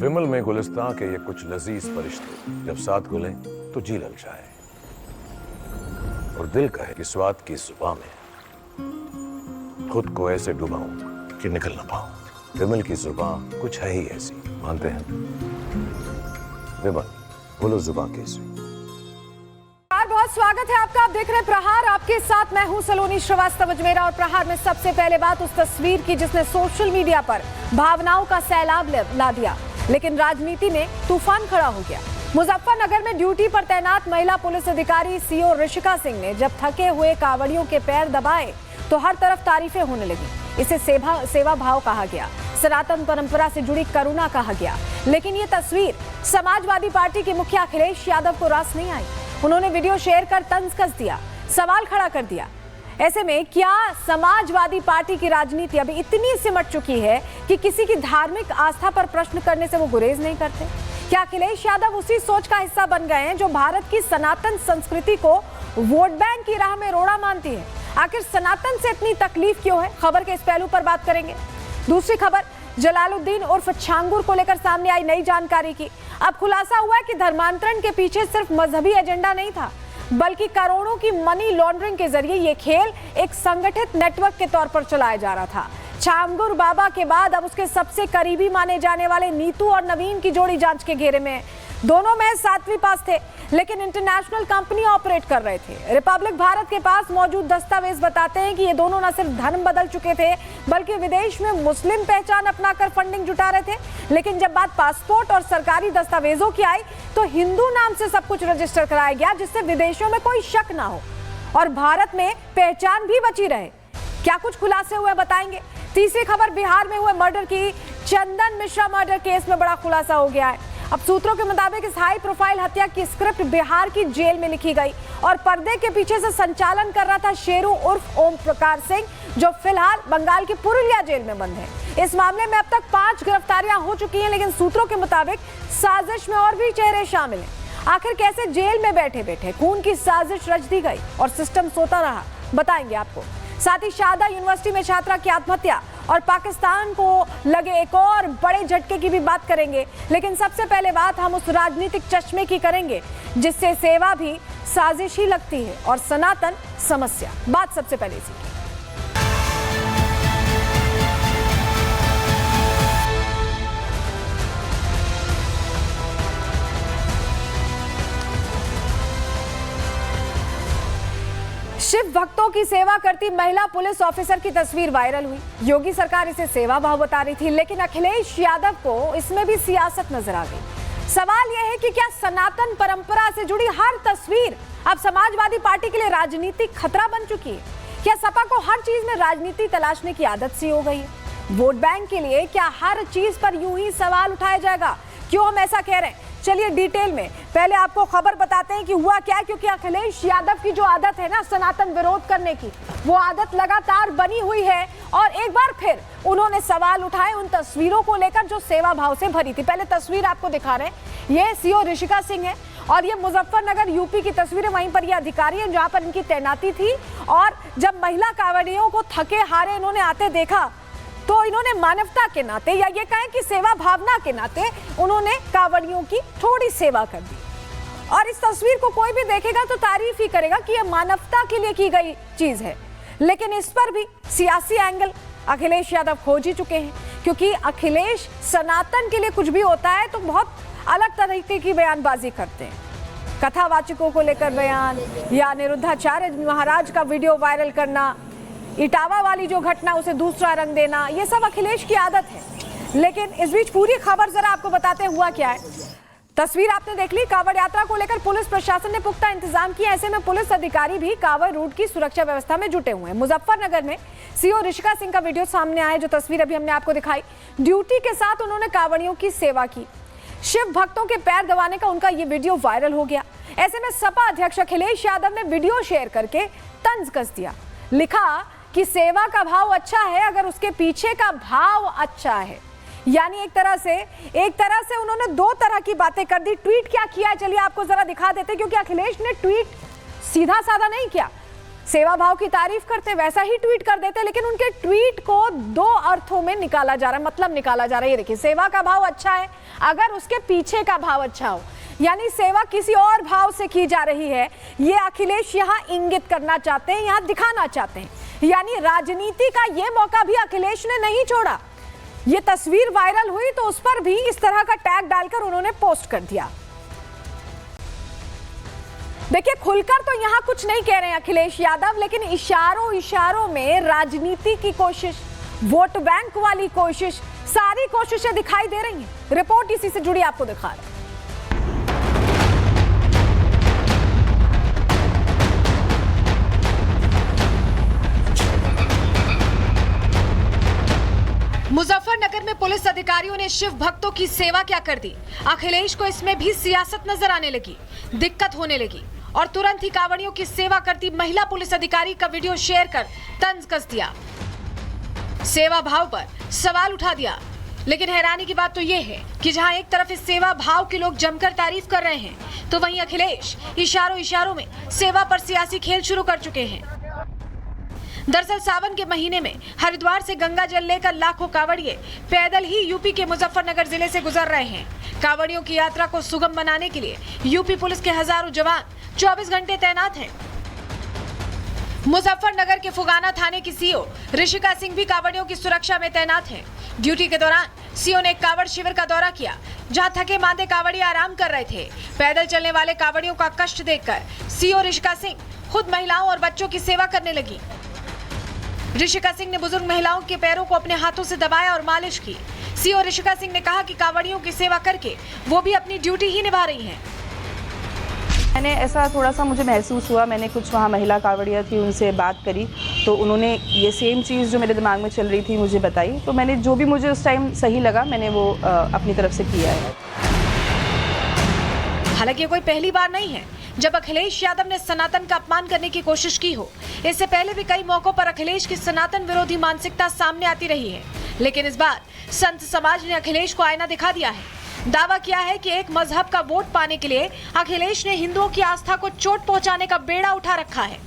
विमल में गुलिस्तां के ये कुछ लजीज फरिश्ते जब साथ घुलें तो जी ललचाए और दिल कहे कि स्वाद की जुबान में खुद को ऐसे डुबाऊं कि निकल ना पाऊं। विमल की जुबान कुछ है ही ऐसी, मानते हैं? विमल, बोलो जुबान कैसी? बहुत स्वागत है आपका। आप देख रहे हैं प्रहार, आपके साथ मैं हूं सलोनी श्रीवास्तव अजमेरा। और प्रहार में सबसे पहले बात उस तस्वीर की जिसने सोशल मीडिया पर भावनाओं का सैलाब ला दिया, लेकिन राजनीति में तूफान खड़ा हो गया। मुजफ्फरनगर में ड्यूटी पर तैनात महिला पुलिस अधिकारी सीओ ऋषिका सिंह ने जब थके हुए कांवड़ियों के पैर दबाए तो हर तरफ तारीफें होने लगी। इसे सेवा भाव कहा गया, सनातन परंपरा से जुड़ी करुणा कहा गया। लेकिन ये तस्वीर समाजवादी पार्टी के मुखिया अखिलेश यादव को रास नहीं आई। उन्होंने वीडियो शेयर कर तंज कस दिया, सवाल खड़ा कर दिया। ऐसे में क्या समाजवादी पार्टी की राजनीति अभी इतनी सिमट चुकी है कि किसी की धार्मिक आस्था पर प्रश्न करने से वो गुरेज नहीं करते? क्या अखिलेश यादव उसी सोच का हिस्सा बन गए हैं जो भारत की सनातन संस्कृति को वोट बैंक की राह में रोड़ा मानती है? आखिर सनातन से इतनी तकलीफ क्यों है? खबर के इस पहलू पर बात करेंगे। दूसरी खबर जलालुद्दीन उर्फ छांगुर को लेकर सामने आई नई जानकारी की। अब खुलासा हुआ है कि धर्मांतरण के पीछे सिर्फ मजहबी एजेंडा नहीं था, बल्कि करोड़ों की मनी लॉन्ड्रिंग के जरिए ये खेल एक संगठित नेटवर्क के तौर पर चलाया जा रहा था। छांगुर बाबा के बाद अब उसके सबसे करीबी माने जाने वाले नीतू और नवीन की जोड़ी जांच के घेरे में। दोनों में 7वीं पास थे, लेकिन इंटरनेशनल कंपनी ऑपरेट कर रहे थे। रिपब्लिक भारत के पास मौजूद दस्तावेज बताते हैं कि ये दोनों न सिर्फ धर्म बदल चुके थे, बल्कि विदेश में मुस्लिम पहचान अपनाकर फंडिंग जुटा रहे थे। लेकिन जब बात पासपोर्ट और सरकारी दस्तावेजों की आई तो हिंदू नाम से सब कुछ रजिस्टर कराया गया, जिससे विदेशों में कोई शक ना हो और भारत में पहचान भी बची रहे। क्या कुछ खुलासे हुए बताएंगे। तीसरी खबर बिहार में हुए मर्डर की। चंदन मिश्रा मर्डर केस में बड़ा खुलासा हो गया है। अब सूत्रों के मुताबिक इस हाई प्रोफाइल हत्या की स्क्रिप्ट बिहार की जेल में लिखी गई और पर्दे के पीछे से संचालन कर रहा था शेरू उर्फ ओम प्रकाश सिंह, जो फिलहाल बंगाल की पुरुलिया जेल में बंद है। इस मामले में अब तक 5 गिरफ्तारियां हो चुकी हैं, लेकिन सूत्रों के मुताबिक साजिश में और भी चेहरे शामिल हैं। आखिर कैसे जेल में बैठे बैठे खून की साजिश रच दी गई और सिस्टम सोता रहा, बताएंगे आपको। साथ ही शारदा यूनिवर्सिटी में छात्रा की आत्महत्या और पाकिस्तान को लगे एक और बड़े झटके की भी बात करेंगे। लेकिन सबसे पहले बात हम उस राजनीतिक चश्मे की करेंगे जिससे सेवा भी साजिश ही लगती है और सनातन समस्या। बात सबसे पहले इसी की। शिव भक्तों की सेवा करती महिला पुलिस ऑफिसर की तस्वीर वायरल हुई। योगी सरकार इसे सेवा भाव बता रही थी, लेकिन अखिलेश यादव को इसमें भी सियासत नजर आ गई। सवाल यह है कि क्या सनातन परंपरा से जुड़ी हर तस्वीर अब समाजवादी पार्टी के लिए राजनीतिक खतरा बन चुकी है? क्या सपा को हर चीज में राजनीति तलाशने की आदत सी हो गई है? वोट बैंक के लिए क्या हर चीज पर यूं ही सवाल उठाया जाएगा? क्यों हम ऐसा कह रहे हैं, चलिए डिटेल में पहले आपको खबर बताते हैं कि हुआ क्या है। क्योंकि अखिलेश यादव की जो आदत है ना सनातन विरोध करने की, वो आदत लगातार बनी हुई है और एक बार फिर उन्होंने सवाल उठाए उन तस्वीरों को लेकर जो सेवा भाव से भरी थी। पहले तस्वीर आपको दिखा रहे हैं, ये सीओ ऋषिका सिंह है और ये मुजफ्फरनगर यूपी की तस्वीर है। वहीं पर ये अधिकारी है जहां पर इनकी तैनाती थी और जब महिला कांवड़ियों को थके हारे इन्होंने आते देखा तो इन्होंने मानवता के नाते या ये कहें कि सेवा भावना के नाते उन्होंने कांवड़ियों की थोड़ी सेवा कर दी। और इस तस्वीर को कोई भी देखेगा तो तारीफ ही करेगा कि यह मानवता के लिए की गई चीज है। लेकिन इस पर भी सियासी एंगल अखिलेश यादव खोज ही चुके हैं, क्योंकि अखिलेश सनातन के लिए कुछ भी होता है तो बहुत अलग तरीके की बयानबाजी करते हैं। कथावाचकों को लेकर बयान या निरुद्धाचार्य महाराज का वीडियो वायरल करना, इटावा वाली जो घटना उसे दूसरा रंग देना, ये सब अखिलेश की आदत है। लेकिन इस बीच पूरी खबर जरा आपको बताते हुआ क्या है। तस्वीर आपने देख ली। कांवड़ यात्रा को लेकर पुलिस प्रशासन ने पुख्ता इंतजाम किया। ऐसे में पुलिस अधिकारी भी कांवड़ रूट की सुरक्षा व्यवस्था में जुटे हुए हैं। मुजफ्फरनगर में सीओ ऋषिका सिंह का वीडियो सामने आया, जो तस्वीर अभी हमने आपको दिखाई। ड्यूटी के साथ उन्होंने कांवड़ियों की सेवा की। शिव भक्तों के पैर दबाने का उनका ये वीडियो वायरल हो गया। ऐसे में सपा अध्यक्ष अखिलेश यादव ने वीडियो शेयर करके तंज कस दिया। लिखा कि सेवा का भाव अच्छा है अगर उसके पीछे का भाव अच्छा है। यानी एक तरह से उन्होंने 2 तरह की बातें कर दी। ट्वीट क्या किया है चलिए आपको जरा दिखा देते, क्योंकि अखिलेश ने ट्वीट सीधा साधा नहीं किया, सेवा भाव की तारीफ करते, वैसा ही ट्वीट कर देते, लेकिन उनके ट्वीट को दो अर्थों में निकाला जा रहा है, मतलब निकाला जा रहा है। ये देखिए, सेवा का भाव अच्छा है अगर उसके पीछे का भाव अच्छा हो, यानी सेवा किसी और भाव से की जा रही है, ये अखिलेश यहाँ इंगित करना चाहते हैं, यहाँ दिखाना चाहते हैं। यानी राजनीति का ये मौका भी अखिलेश ने नहीं छोड़ा। ये तस्वीर वायरल हुई तो उस पर भी इस तरह का टैग डालकर उन्होंने पोस्ट कर दिया। देखिए, खुलकर तो यहाँ कुछ नहीं कह रहे हैं अखिलेश यादव, लेकिन इशारों इशारों में राजनीति की कोशिश, वोट बैंक वाली कोशिश, सारी कोशिशें दिखाई दे रही हैं। रिपोर्ट इसी से जुड़ी आपको दिखा रहे हैं। मुजफ्फरनगर में पुलिस अधिकारियों ने शिव भक्तों की सेवा क्या कर दी। अखिलेश को इसमें भी सियासत नजर आने लगी, दिक्कत होने लगी और तुरंत ही कांवड़ियों की सेवा करती महिला पुलिस अधिकारी का वीडियो शेयर कर तंज कस दिया, सेवा भाव पर सवाल उठा दिया। लेकिन हैरानी की बात तो यह है कि जहां एक तरफ इस सेवा भाव के लोग जमकर तारीफ कर रहे हैं, तो वहीं अखिलेश इशारों इशारों में सेवा पर सियासी खेल शुरू कर चुके हैं। दरअसल सावन के महीने में हरिद्वार से गंगा जल लेकर लाखों कांवड़िए पैदल ही यूपी के मुजफ्फरनगर जिले से गुजर रहे हैं। कांवड़ियों की यात्रा को सुगम बनाने के लिए यूपी पुलिस के हजारों जवान 24 घंटे तैनात हैं। मुजफ्फरनगर के फुगाना थाने की सीओ ऋषिका सिंह भी कांवड़ियों की सुरक्षा में तैनात हैं। ड्यूटी के दौरान सीओ ने एक कांवड़ शिविर का दौरा किया, जहां थके मांदे कांवड़िए आराम कर रहे थे। पैदल चलने वाले कांवड़ियों का कष्ट देखकर सीओ ऋषिका सिंह खुद महिलाओं और बच्चों की सेवा करने लगी। ऋषिका सिंह ने बुजुर्ग महिलाओं के पैरों को अपने हाथों से दबाया और मालिश की। सीओ ऋषिका सिंह ने कहा कि कांवड़ियों की सेवा करके वो भी अपनी ड्यूटी ही निभा रही हैं। मैंने ऐसा थोड़ा सा मुझे महसूस हुआ, मैंने कुछ वहाँ महिला कांवड़िया थी उनसे बात करी, तो उन्होंने ये सेम चीज़ जो मेरे दिमाग में चल रही थी मुझे बताई, तो मैंने जो भी मुझे उस टाइम सही लगा मैंने वो अपनी तरफ से किया है। हालांकि कोई पहली बार नहीं है जब अखिलेश यादव ने सनातन का अपमान करने की कोशिश की हो। इससे पहले भी कई मौकों पर अखिलेश की सनातन विरोधी मानसिकता सामने आती रही है, लेकिन इस बार संत समाज ने अखिलेश को आईना दिखा दिया है। दावा किया है कि एक मजहब का वोट पाने के लिए अखिलेश ने हिंदुओं की आस्था को चोट पहुंचाने का बेड़ा उठा रखा है।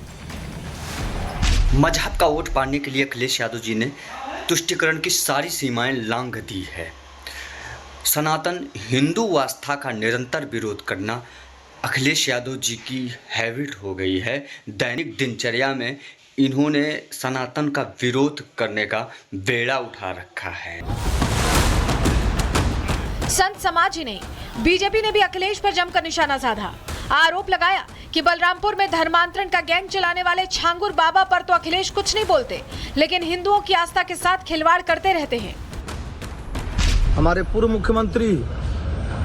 मजहब का वोट पाने के लिए अखिलेश यादव जी ने तुष्टीकरण की सारी सीमाएं लांघ दी है। सनातन हिंदू आस्था का निरंतर विरोध करना अखिलेश यादव जी की हैबिट हो गई है। दैनिक दिनचर्या में इन्होंने सनातन का विरोध करने का बेड़ा उठा रखा है। संत समाज ही नहीं, बीजेपी ने भी अखिलेश पर जमकर निशाना साधा। आरोप लगाया कि बलरामपुर में धर्मांतरण का गैंग चलाने वाले छांगुर बाबा पर तो अखिलेश कुछ नहीं बोलते, लेकिन हिंदुओं की आस्था के साथ खिलवाड़ करते रहते हैं। हमारे पूर्व मुख्यमंत्री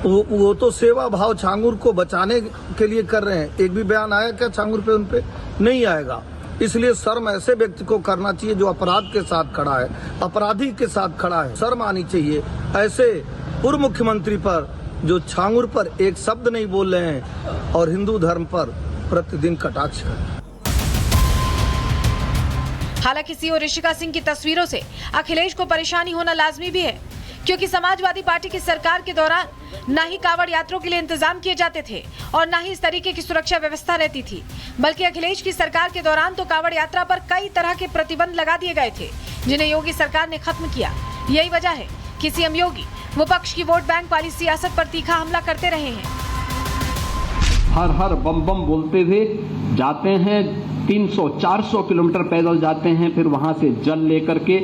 वो तो सेवा भाव छांगुर को बचाने के लिए कर रहे हैं। एक भी बयान आया क्या छांगुर पे? उन पे नहीं आएगा। इसलिए शर्म ऐसे व्यक्ति को करना चाहिए जो अपराध के साथ खड़ा है, अपराधी के साथ खड़ा है। शर्म आनी चाहिए ऐसे पूर्व मुख्यमंत्री पर जो छांगुर पर एक शब्द नहीं बोल रहे हैं और हिंदू धर्म पर प्रतिदिन कटाक्ष है। हालांकि सीओ ऋषिका सिंह की तस्वीरों से अखिलेश को परेशानी होना लाजमी भी है, क्योंकि समाजवादी पार्टी की सरकार के दौरान न ही कांवड़ यात्रियों के लिए इंतजाम किए जाते थे और न ही इस तरीके की सुरक्षा व्यवस्था रहती थी, बल्कि अखिलेश की सरकार के दौरान तो कांवड़ यात्रा पर कई तरह के प्रतिबंध लगा दिए गए थे, जिन्हें योगी सरकार ने खत्म किया। यही वजह है कि सीएम योगी विपक्ष की वोट बैंक वाली सियासत पर तीखा हमला करते रहे हैं। हर हर बम बम बोलते थे, जाते हैं 300-400 किलोमीटर पैदल जाते हैं, फिर वहां से जल लेकर के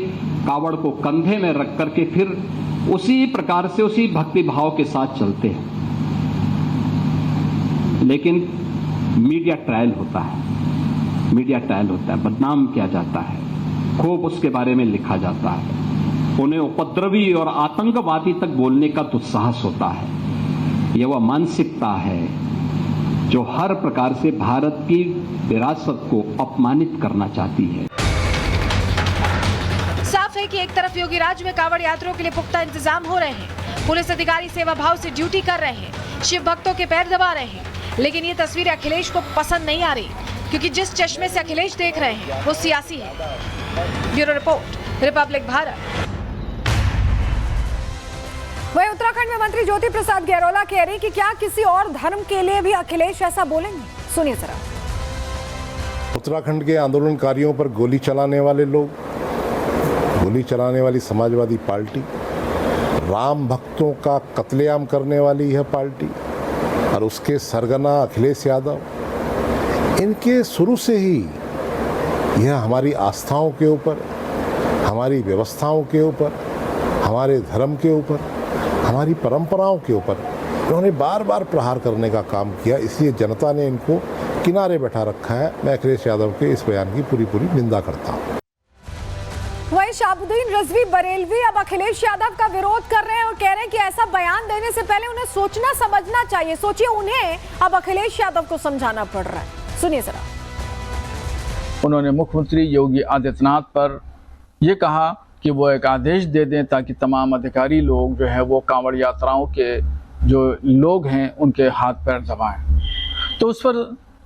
कावड़ को कंधे में रख करके फिर उसी प्रकार से उसी भक्ति भाव के साथ चलते हैं। लेकिन मीडिया ट्रायल होता है, बदनाम किया जाता है, खूब उसके बारे में लिखा जाता है, उन्हें उपद्रवी और आतंकवादी तक बोलने का दुस्साहस होता है। यह वह मानसिकता है जो हर प्रकार से भारत की विरासत को अपमानित करना चाहती है। साफ है कि एक तरफ योगी राज में कांवड़ यात्रियों के लिए पुख्ता इंतजाम हो रहे हैं, पुलिस अधिकारी सेवा भाव से ड्यूटी कर रहे हैं, शिव भक्तों के पैर दबा रहे हैं, लेकिन ये तस्वीर अखिलेश को पसंद नहीं आ रही, क्योंकि जिस चश्मे से अखिलेश देख रहे हैं वो सियासी है। Bureau report, Republic Bharat. वहीं उत्तराखंड में मंत्री ज्योति प्रसाद गैरोला कह रही कि क्या किसी और धर्म के लिए भी अखिलेश ऐसा बोलेंगे? सुनिए जरा। उत्तराखंड के आंदोलनकारियों पर गोली चलाने वाले लोग, गोली चलाने वाली समाजवादी पार्टी, राम भक्तों का कत्लेआम करने वाली यह पार्टी और उसके सरगना अखिलेश यादव, इनके शुरू से ही यह हमारी आस्थाओं के ऊपर, हमारी व्यवस्थाओं के ऊपर, हमारे धर्म के ऊपर, हमारी परंपराओं के ऊपर इन्होंने बार बार प्रहार करने का काम किया। इसलिए जनता ने इनको किनारे बैठा रखा है। मैं अखिलेश यादव के इस बयान की पूरी निंदा करता हूँ। वहीं शहाबुद्दीन रिजवी बरेलवी अब अखिलेश यादव का विरोध कर रहे हैं और कह रहे हैं कि ऐसा बयान देने से पहले उन्हें सोचना समझना चाहिए। सोचिए, उन्हें अब अखिलेश यादव को समझाना पड़ रहा है। सुनिए जरा। उन्होंने मुख्यमंत्री योगी आदित्यनाथ पर यह कहा कि वो एक आदेश दे दें ताकि तमाम अधिकारी लोग जो है वो कांवड़ यात्राओं के जो लोग हैं उनके हाथ पैर दबाएं। तो उस पर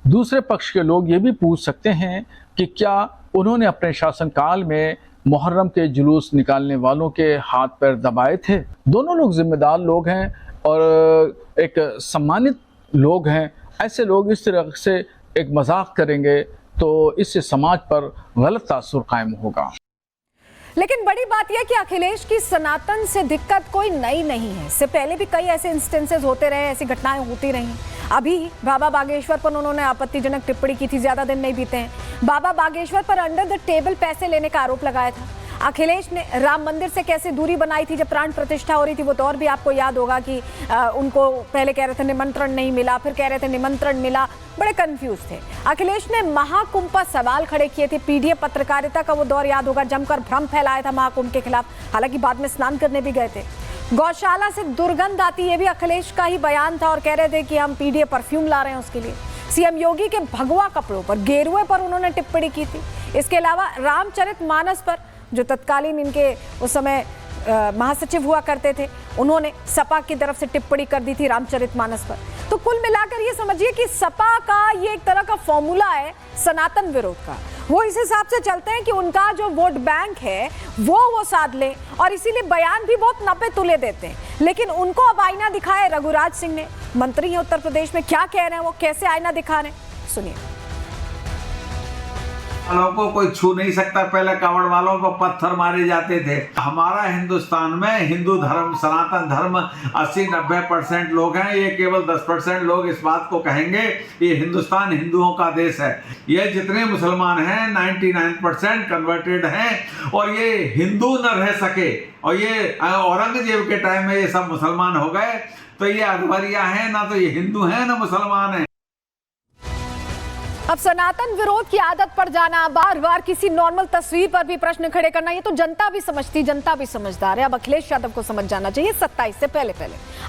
दूसरे पक्ष के लोग ये भी पूछ सकते हैं कि क्या उन्होंने अपने शासनकाल में मुहर्रम के जुलूस निकालने वालों के हाथ पैर दबाए थे? दोनों लोग जिम्मेदार लोग हैं और एक सम्मानित लोग हैं। ऐसे लोग इस तरह से एक मजाक करेंगे तो इससे समाज पर गलत तासुर कायम होगा। लेकिन बड़ी बात यह कि अखिलेश की सनातन से दिक्कत कोई नई नहीं है। इससे पहले भी कई ऐसे इंस्टेंसेस होते रहे, ऐसी घटनाएं होती रही। अभी बाबा बागेश्वर पर उन्होंने आपत्तिजनक टिप्पणी की थी, ज्यादा दिन नहीं बीते हैं। बाबा बागेश्वर पर अंडर द टेबल पैसे लेने का आरोप लगाया था। अखिलेश ने राम मंदिर से कैसे दूरी बनाई थी जब प्राण प्रतिष्ठा हो रही थी, वो दौर भी आपको याद होगा कि उनको पहले कह रहे थे निमंत्रण नहीं मिला, फिर कह रहे थे निमंत्रण मिला, बड़े कंफ्यूज थे। अखिलेश ने महाकुंभ पर सवाल खड़े किए थे। पीडीएफ पत्रकारिता का वो दौर याद होगा, जमकर भ्रम फैलाया था महाकुंभ के खिलाफ, हालांकि बाद में स्नान करने भी गए थे। गौशाला से दुर्गंध आती, ये भी अखिलेश का ही बयान था और कह रहे थे कि हम पीडीएफ परफ्यूम ला रहे हैं उसके लिए। सीएम योगी के भगवा कपड़ों पर, गेरुए पर उन्होंने टिप्पणी की थी। इसके अलावा रामचरितमानस पर, जो तत्कालीन इनके उस समय महासचिव हुआ करते थे, उन्होंने सपा की तरफ से टिप्पणी कर दी थी रामचरितमानस पर। तो कुल मिलाकर ये समझिए कि सपा का ये एक तरह का फॉर्मूला है सनातन विरोध का। वो इस हिसाब से चलते हैं कि उनका जो वोट बैंक है वो साध ले, और इसीलिए बयान भी बहुत नपे तुले देते हैं। लेकिन उनको अब आईना दिखाया रघुराज सिंह ने, मंत्री हैं उत्तर प्रदेश में, क्या कह रहे हैं वो, कैसे आईना दिखा रहे हैं, सुनिए। वालों को कोई छू नहीं सकता, पहले कावड़ वालों को पत्थर मारे जाते थे। हमारा हिंदुस्तान में हिंदू धर्म, सनातन धर्म 80-90% लोग हैं। ये केवल 10% लोग इस बात को कहेंगे ये हिंदुस्तान हिंदुओं का देश है। ये जितने मुसलमान हैं 99% कन्वर्टेड हैं और ये हिंदू न रह सके। और ये औरंगजेब के टाइम में ये सब मुसलमान हो गए, तो ये अकबरिया हैं, ना तो ये हिंदू हैं ना मुसलमान हैं। अब सनातन विरोध की आदत पड़ जाना, बार बार किसी नॉर्मल तस्वीर पर भी प्रश्न खड़े करना, ये तो जनता भी समझती, जनता भी समझदार है। अब अखिलेश यादव को समझ जाना चाहिए 27 से पहले।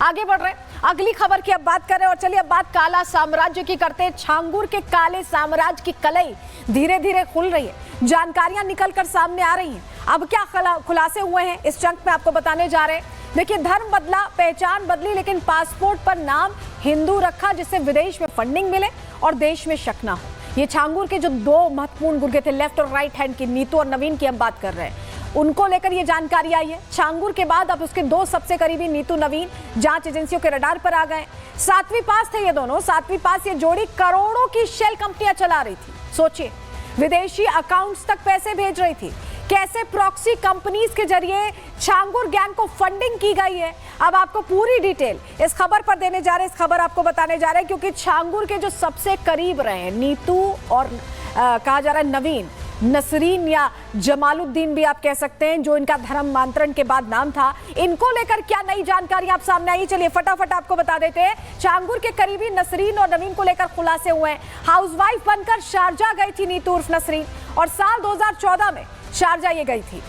आगे बढ़ रहे हैं, अगली खबर की अब बात कर रहे हैं और चलिए अब बात काला साम्राज्य की करते हैं। छांगुर के काले साम्राज्य की कलई धीरे धीरे खुल रही है, जानकारियां निकल कर सामने आ रही हैं। अब क्या खुलासे हुए हैं इस चंक में आपको बताने जा रहे हैं। देखिए, धर्म बदला, पहचान बदली, लेकिन पासपोर्ट पर नाम हिंदू रखा जिससे विदेश में फंडिंग मिले और देश में शक ना हो। ये छांगुर के जो दो महत्वपूर्ण गुर्गे थे, लेफ्ट और राइट हैंड की, नीतू और नवीन की हम बात कर रहे हैं, उनको लेकर ये जानकारी आई है। छांगुर के बाद अब उसके दो सबसे करीबी नीतू नवीन जांच एजेंसियों के रडार पर आ गए। 7वीं पास थे ये दोनों, 7वीं पास ये जोड़ी करोड़ों की शेल कंपनियां चला रही थी। सोचिए, विदेशी अकाउंट्स तक पैसे भेज रही थी। कैसे प्रॉक्सी कंपनीज के जरिए छांगुर गैंग को फंडिंग की गई है, अब आपको पूरी डिटेल इस खबर पर देने जा रहे हैं, इस खबर आपको बताने जा रहे हैं, क्योंकि छांगुर के जो सबसे करीब रहे हैं नीतू और कहा जा रहा है नवीन, नसरीन या जमालुद्दीन भी आप कह सकते हैं, जो इनका धर्मांतरण के बाद नाम था, इनको लेकर क्या नई जानकारी आप सामने आई, चलिए फटाफट आपको बता देते हैं। छांगुर के करीबी नसरीन और नवीन को लेकर खुलासे हुए हैं। हाउसवाइफ बनकर शारजा गई थी नीतू उर्फ नसरीन और साल 2014 में शारजा ये गई थी।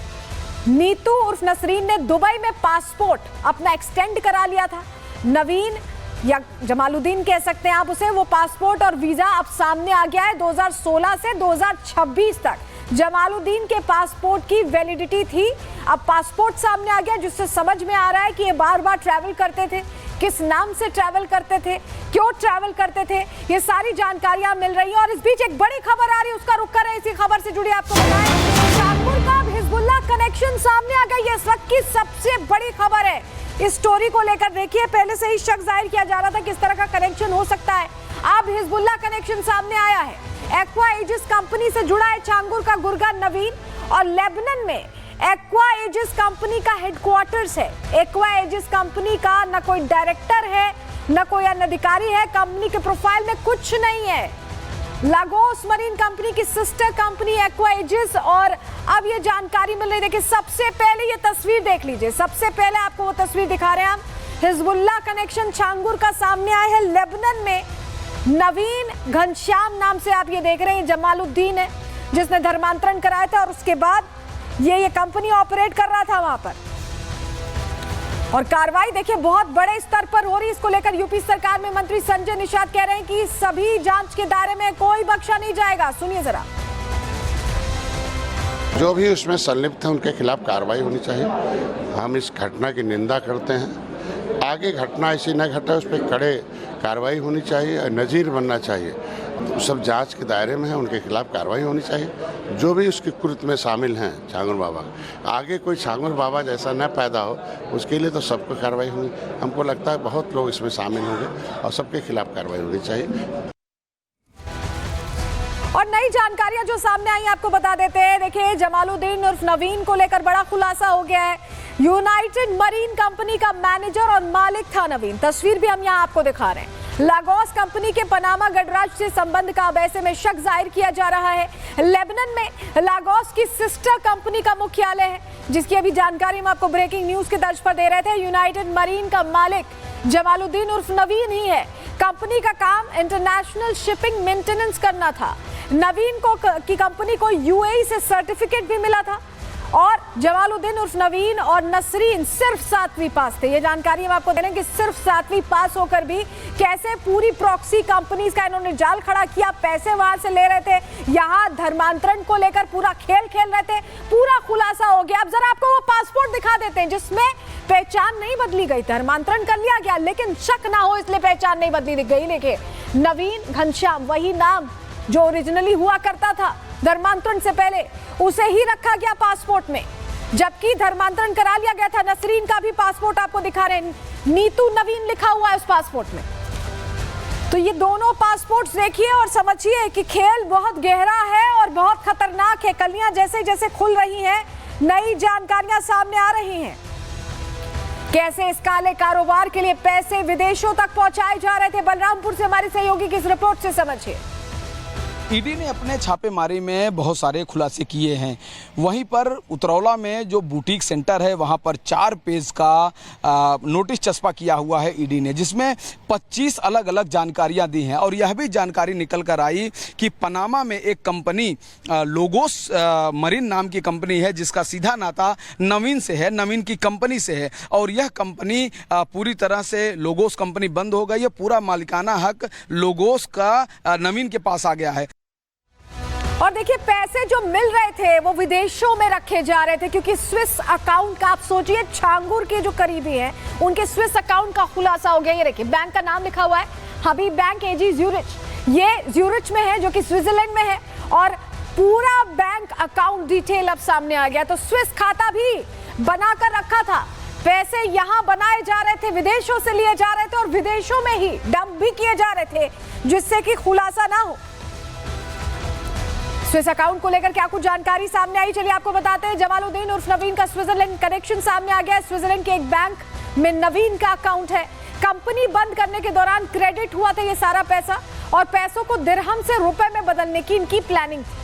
नीतू उर्फ नसरीन ने दुबई में पासपोर्ट अपना एक्सटेंड करा लिया था। नवीन या जमालुद्दीन कह सकते हैं आप उसे, वो पासपोर्ट और वीजा अब सामने आ गया है 2016 से 2026 तक। जमालुद्दीन के पासपोर्ट की वैलिडिटी थी, अब पासपोर्ट सामने आ गया, जिससे समझ में आ रहा है कि ये बार बार ट्रैवल करते थे, किस नाम से ट्रैवल करते थे, क्यों ट्रैवल करते थे, ये सारी जानकारियां मिल रही है। और इस बीच एक बड़ी खबर आ रही है, उसका रुख कर रहे हैं, इसी खबर से जुड़ी आपको बताएं, छांगुर का हिजबुल्लाह कनेक्शन सामने आ गया। ये इस वक्त की सबसे बड़ी खबर है। इस स्टोरी को लेकर देखिए, पहले से ही शक जाहिर किया जा रहा था किस तरह का कनेक्शन हो सकता है, अब हिजबुल्लाह कनेक्शन सामने आया है। एक्वा एजिस कंपनी से जुड़ा है छांगुर का गुर्गा नवीन, और लेबनान में एक्वा एजिस कंपनी का हेडक्वार्टर्स है। एक्वा एजिस कंपनी का न कोई डायरेक्टर है, न कोई अन्य अधिकारी है, कंपनी के प्रोफाइल में कुछ नहीं है। लागोस मरीन कंपनी की सिस्टर कंपनी एक्वा एजिस, और अब ये जानकारी मिल रही है। देखिए सबसे पहले ये तस्वीर देख लीजिए, सबसे पहले आपको वो तस्वीर दिखा रहे हैं हम। हिजबुल्लाह कनेक्शन छांगुर का सामने आया है। लेबनान में नवीन घनश्याम नाम से आप ये देख रहे हैं, जमालुद्दीन है जिसने धर्मांतरण कराया था, और उसके बाद ये कंपनी ऑपरेट कर रहा था वहां पर। और कार्रवाई देखिए बहुत बड़े स्तर पर हो रही है। इसको लेकर यूपी सरकार में मंत्री संजय निषाद कह रहे हैं कि सभी जांच के दायरे में कोई बख्शा नहीं जाएगा। सुनिए जरा। जो भी उसमें संलिप्त है उनके खिलाफ कार्रवाई होनी चाहिए। हम इस घटना की निंदा करते हैं। आगे घटना ऐसी न घटे, उस पर कड़े कार्रवाई होनी चाहिए और नज़ीर बनना चाहिए। सब जांच के दायरे में है, उनके खिलाफ कार्रवाई होनी चाहिए। जो भी उसके कृत्य में शामिल हैं छांगुर बाबा, आगे कोई छांगुर बाबा जैसा न पैदा हो, उसके लिए तो सबको कार्रवाई होगी। हमको लगता है बहुत लोग इसमें शामिल होंगे और सबके खिलाफ कार्रवाई होनी चाहिए। और नई जानकारियां जो सामने आई आपको बता देते हैं। देखिए जमालुद्दीन उर्फ नवीन को लेकर बड़ा खुलासा हो गया है। यूनाइटेड मरीन कंपनी का मैनेजर और मालिक था नवीन। तस्वीर भी हम यहाँ आपको दिखा रहे हैं। लागोस कंपनी के पनामा गणराज्य से संबंध का अब ऐसे में शक जाहिर किया जा रहा है। लेबनान में लागोस की सिस्टर कंपनी का मुख्यालय है, जिसकी अभी जानकारी हम आपको ब्रेकिंग न्यूज के दर्ज पर दे रहे थे। यूनाइटेड मरीन का मालिक जमालुद्दीन उर्फ नवीन ही है। कंपनी का काम इंटरनेशनल शिपिंग मेंटेनेंस करना था। नवीन को की कंपनी को यूएई से सर्टिफिकेट भी मिला था, और जमालुद्दीन उर्फ नवीन और नसरीन सिर्फ 7वीं पास थे। ये जानकारी हम आपको दे रहे हैं कि सिर्फ 7वीं पास होकर भी कैसे पूरी प्रॉक्सी कंपनीज का इन्होंने जाल खड़ा किया, पैसे वहां से ले रहे थे, यहाँ धर्मांतरण को लेकर पूरा खेल खेल रहे थे। पूरा खुलासा हो गया। अब जरा आपको वो पासपोर्ट दिखा देते हैं जिसमें पहचान नहीं बदली गई, धर्मांतरण कर लिया गया लेकिन शक ना हो इसलिए पहचान नहीं बदली गई। देखिए नवीन घनश्याम, वही नाम जो ओरिजिनली हुआ करता था धर्मांतरण से पहले, उसे ही रखा गया पासपोर्ट में, जबकि धर्मांतरण करा लिया गया था। नसरीन का भी पासपोर्ट आपको दिखा रहे हैं, नीतू नवीन लिखा हुआ है उस पासपोर्ट में। तो ये दोनों पासपोर्ट्स देखिए और समझिए कि खेल बहुत गहरा है और बहुत खतरनाक है। कलियां जैसे जैसे खुल रही हैं, नई जानकारियां सामने आ रही हैं। कैसे इस काले कारोबार के लिए पैसे विदेशों तक पहुंचाए जा रहे थे। बलरामपुर से हमारे सहयोगी की इस रिपोर्ट से समझिए। ईडी ने अपने छापेमारी में बहुत सारे खुलासे किए हैं। वहीं पर उतरौला में जो बुटीक सेंटर है वहां पर 4 पेज का नोटिस चस्पा किया हुआ है ईडी ने, जिसमें 25 अलग अलग जानकारियां दी हैं। और यह भी जानकारी निकल कर आई कि पनामा में एक कंपनी लोगोस मरीन नाम की कंपनी है, जिसका सीधा नाता नवीन से है, नवीन की कंपनी से है। और यह कंपनी पूरी तरह से लोगोस कंपनी बंद हो गई है। पूरा मालिकाना हक लोगोस का नवीन के पास आ गया है। और देखिए पैसे जो मिल रहे थे वो विदेशों में रखे जा रहे थे, क्योंकि स्विस अकाउंट का, आप सोचिए छांगुर के जो करीबी हैं उनके स्विस अकाउंट का खुलासा हो गया। ये देखिए बैंक का नाम लिखा हुआ है हबीब बैंक एजी ज्यूरिच। ये ज्यूरिच में है जो कि स्विट्जरलैंड में है, और पूरा बैंक अकाउंट डिटेल अब सामने आ गया। तो स्विस खाता भी बनाकर रखा था, पैसे यहाँ बनाए जा रहे थे, विदेशों से लिए जा रहे थे और विदेशों में ही डंप भी किए जा रहे थे, जिससे कि खुलासा ना हो। स्विस अकाउंट को लेकर क्या कुछ जानकारी सामने आई, चलिए आपको बताते हैं। जमालुद्दीन उर्फ नवीन का स्विट्जरलैंड कनेक्शन सामने आ गया। स्विट्जरलैंड के एक बैंक में नवीन का अकाउंट है। कंपनी बंद करने के दौरान क्रेडिट हुआ था ये सारा पैसा, और पैसों को दिरहम से रुपए में बदलने की इनकी प्लानिंग थी।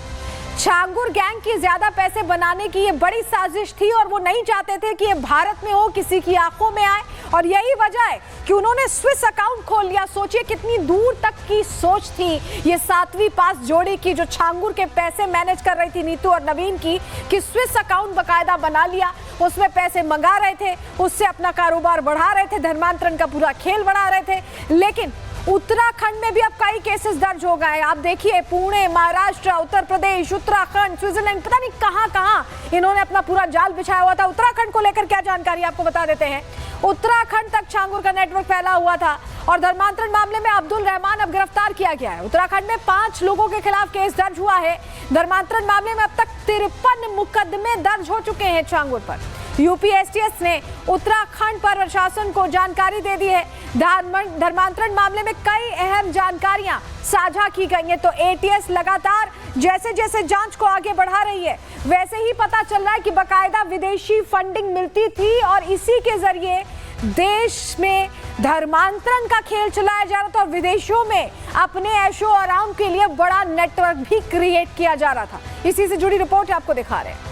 छांगुर गैंग की ज्यादा पैसे बनाने की ये बड़ी साजिश थी, और वो नहीं चाहते थे कि ये भारत में हो, किसी की आंखों में आए, और यही वजह है कि उन्होंने स्विस अकाउंट खोल लिया। सोचिए कितनी दूर तक की सोच थी ये 7वीं पास जोड़ी की, जो छांगुर के पैसे मैनेज कर रही थी नीतू और नवीन की, कि स्विस अकाउंट बकायदा बना लिया, उसमें पैसे मंगा रहे थे, उससे अपना कारोबार बढ़ा रहे थे, धर्मांतरण का पूरा खेल बढ़ा रहे थे। लेकिन उत्तराखंड में भी अब कई केसेस दर्ज हो गए। आप देखिए पुणे, महाराष्ट्र, उत्तर प्रदेश, उत्तराखंड, स्विट्जरलैंड, पता नहीं कहां इन्होंने अपना पूरा जाल बिछाया हुआ था। उत्तराखंड को लेकर क्या जानकारी आपको बता देते हैं। उत्तराखंड तक छांगुर का नेटवर्क फैला हुआ था, और धर्मांतरण मामले में अब्दुल रहमान अब गिरफ्तार किया गया है। उत्तराखंड में 5 लोगों के खिलाफ केस दर्ज हुआ है। धर्मांतरण मामले में अब तक 53 मुकदमे दर्ज हो चुके हैं छांगुर पर। यूपी एसटीएस ने उत्तराखंड पर प्रशासन को जानकारी दे दी है। धर्मांतरण मामले में कई अहम जानकारियां साझा की गई हैं। तो एटीएस लगातार जैसे जैसे जांच को आगे बढ़ा रही है, वैसे ही पता चल रहा है कि बकायदा विदेशी फंडिंग मिलती थी और इसी के जरिए देश में धर्मांतरण का खेल चलाया जा रहा था और विदेशों में अपने ऐशो आराम के लिए बड़ा नेटवर्क भी क्रिएट किया जा रहा था। इसी से जुड़ी रिपोर्ट आपको दिखा रहे हैं।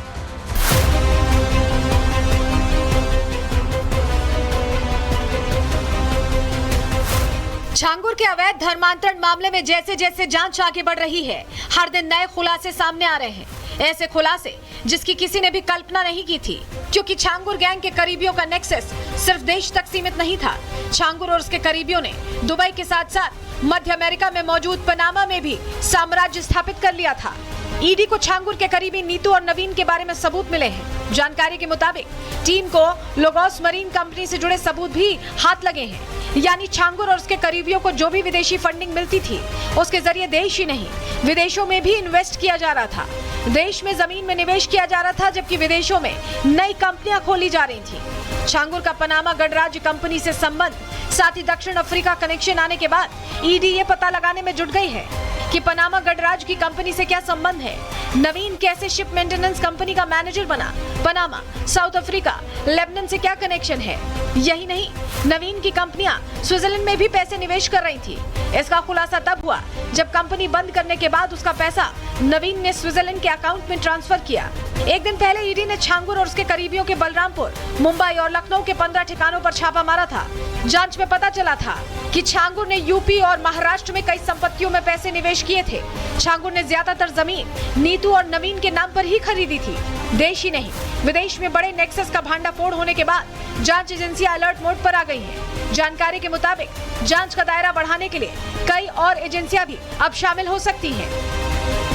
छांगुर के अवैध धर्मांतरण मामले में जैसे जैसे जांच आगे बढ़ रही है, हर दिन नए खुलासे सामने आ रहे हैं। ऐसे खुलासे जिसकी किसी ने भी कल्पना नहीं की थी, क्योंकि छांगुर गैंग के करीबियों का नेक्सस सिर्फ देश तक सीमित नहीं था। छांगुर और उसके करीबियों ने दुबई के साथ साथ मध्य अमेरिका में मौजूद पनामा में भी साम्राज्य स्थापित कर लिया था। ईडी को छांगुर के करीबी नीतू और नवीन के बारे में सबूत मिले हैं। जानकारी के मुताबिक टीम को लोगोस मरीन कंपनी से जुड़े सबूत भी हाथ लगे हैं। यानी छांगुर और उसके करीबियों को जो भी विदेशी फंडिंग मिलती थी, उसके जरिए देश ही नहीं विदेशों में भी इन्वेस्ट किया जा रहा था। देश में जमीन में निवेश किया जा रहा था, जबकि विदेशों में नई कंपनियां खोली जा रही थी। छांगुर का पनामा गणराज्य कंपनी से संबंध, साथ ही दक्षिण अफ्रीका कनेक्शन आने के बाद ईडी ये पता लगाने में जुट गई है कि पनामा गणराज्य की कंपनी से क्या संबंध है। नवीन कैसे शिप मेंटेनेंस कंपनी का मैनेजर बना, पनामा, साउथ अफ्रीका, लेबनान से क्या कनेक्शन है। यही नहीं, नवीन की कंपनियां स्विट्जरलैंड में भी पैसे निवेश कर रही थी। इसका खुलासा तब हुआ जब कंपनी बंद करने के बाद उसका पैसा नवीन ने स्विट्जरलैंड के अकाउंट में ट्रांसफर किया। एक दिन पहले ईडी ने छांगुर और उसके करीबियों के बलरामपुर, मुंबई और लखनऊ के 15 ठिकानों पर छापा मारा था। जांच में पता चला था कि छांगुर ने यूपी और महाराष्ट्र में कई संपत्तियों में पैसे निवेश किए थे। छांगुर ने ज्यादातर जमीन नीतू और नवीन के नाम पर ही खरीदी थी। देश ही नहीं, विदेश में बड़े नेक्सस का भांडाफोड़ होने के बाद जांच एजेंसियां अलर्ट मोड पर आ गई हैं। जानकारी के मुताबिक जांच का दायरा बढ़ाने के लिए कई और एजेंसियां भी अब शामिल हो सकती हैं।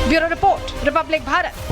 Bureau report, Republic Bharat.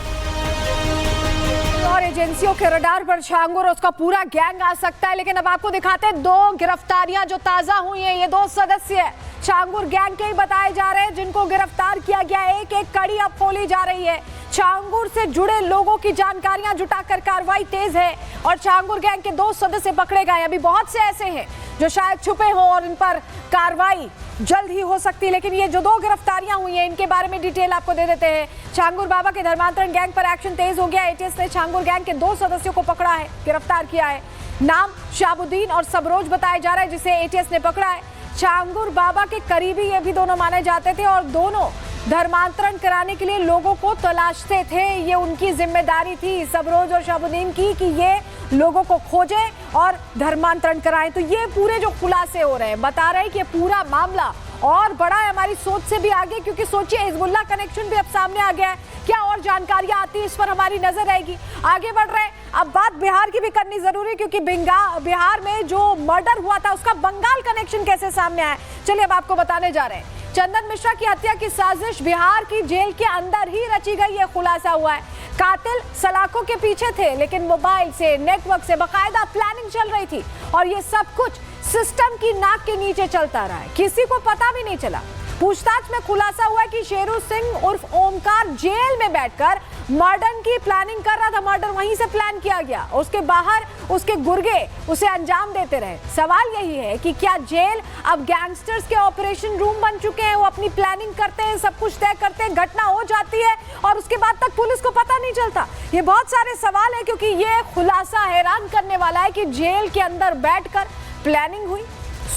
और एजेंसियों के रडार पर छांगुर और उसका पूरा गैंग आ सकता है, लेकिन अब आपको दिखाते हैं 2 गिरफ्तारियां जो ताजा हुई हैं। ये 2 सदस्य छांगुर गैंग के ही बताए जा रहे हैं, जिनको गिरफ्तार किया गया। एक एक कड़ी अब खोली जा रही है। छांगुर से जुड़े लोगों की जानकारियां जुटाकर कार्रवाई तेज है और छांगुर गैंग के 2 सदस्य पकड़े गए। अभी बहुत से ऐसे हैं जो शायद छुपे हों और इन पर कार्रवाई जल्द ही हो सकती है, लेकिन ये जो 2 गिरफ्तारियां हुई हैं, इनके बारे में डिटेल आपको दे देते हैं। छांगुर बाबा के धर्मांतरण गैंग पर एक्शन तेज हो गया। एटीएस ने छांगुर गैंग के 2 सदस्यों को पकड़ा है, गिरफ्तार किया है। नाम शाबुद्दीन और सबरोज बताया जा रहा है, जिसे एटीएस ने पकड़ा है। छांगुर बाबा के करीबी ये भी दोनों माने जाते थे और दोनों धर्मांतरण कराने के लिए लोगों को तलाशते थे। ये उनकी जिम्मेदारी थी, सबरोज और शाबुद्दीन की, कि ये लोगों को खोजें और धर्मांतरण कराएं। तो ये पूरे जो खुलासे हो रहे हैं, बता रहे हैं कि ये पूरा मामला और बड़ा है, हमारी सोच से भी आगे, क्योंकि सोचिए हिजबुल्लाह कनेक्शन भी अब सामने आ गया है। क्या और जानकारियां आती है, इस पर हमारी नजर रहेगी। आगे बढ़ रहे हैं, अब बात बिहार की भी करनी जरूरी है, क्योंकि बिहार में जो मर्डर हुआ था उसका बंगाल कनेक्शन कैसे सामने आया, चलिए अब आपको बताने जा रहे हैं। चंदन मिश्रा की हत्या की साजिश बिहार की जेल के अंदर ही रची गई, ये खुलासा हुआ है। कातिल सलाखों के पीछे थे, लेकिन मोबाइल से, नेटवर्क से बाकायदा प्लानिंग चल रही थी और ये सब कुछ सिस्टम की नाक के नीचे चलता रहा है, किसी को पता भी नहीं चला। पूछताछ में खुलासा हुआ कि शेरू सिंह उर्फ ओमकार जेल में बैठकर मर्डर की प्लानिंग कर रहा था। मर्डर वहीं से प्लान किया गया, उसके बाहर उसके गुर्गे उसे अंजाम देते रहे। सवाल यही है कि क्या जेल अब गैंगस्टर्स के ऑपरेशन रूम बन चुके हैं? वो अपनी प्लानिंग करते हैं, सब कुछ तय करते हैं, घटना हो जाती है और उसके बाद तक पुलिस को पता नहीं चलता। ये बहुत सारे सवाल है, क्योंकि ये खुलासा हैरान करने वाला है कि जेल के अंदर बैठकर प्लानिंग हुई,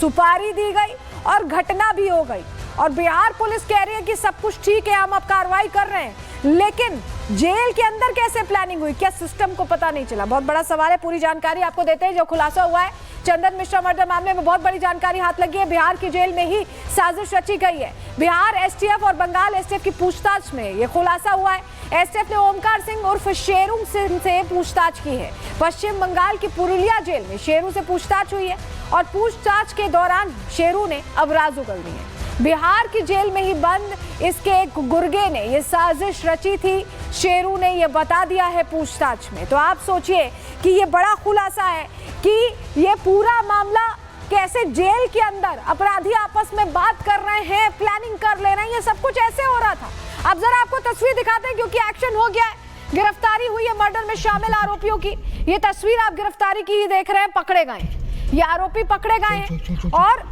सुपारी दी गई और घटना भी हो गई। और बिहार पुलिस कह रही है कि सब कुछ ठीक है, हम अब कार्रवाई कर रहे हैं, लेकिन जेल के अंदर कैसे प्लानिंग हुई, क्या सिस्टम को पता नहीं चला? बहुत बड़ा सवाल है। पूरी जानकारी आपको देते हैं। जो खुलासा हुआ है चंदन मिश्रा मर्डर मामले में, बहुत बड़ी जानकारी हाथ लगी है। बिहार की जेल में ही साजिश रची गई है। बिहार एसटीएफ और बंगाल एसटीएफ की पूछताछ में यह खुलासा हुआ है। एसटीएफ ने ओमकार सिंह उर्फ शेरू सिंह से पूछताछ की है। पश्चिम बंगाल की पुरुलिया जेल में शेरू से पूछताछ हुई है और पूछताछ के दौरान शेरू ने अब राज उगल दी है। बिहार की जेल में ही बंद इसके एक गुर्गे ने ये साजिश रची थी, शेरू ने ये बता दिया है पूछताछ में। तो आप सोचिए कि ये बड़ा खुलासा है कि ये पूरा मामला कैसे जेल के अंदर अपराधी आपस में बात कर रहे हैं, प्लानिंग कर ले रहे हैं, ये सब कुछ ऐसे हो रहा था। अब जरा आपको तस्वीर दिखाते हैं, क्योंकि एक्शन हो गया है। गिरफ्तारी हुई है मर्डर में शामिल आरोपियों की। ये तस्वीर आप गिरफ्तारी की देख रहे हैं, पकड़े गए हैं ये आरोपी, पकड़े गए हैं। और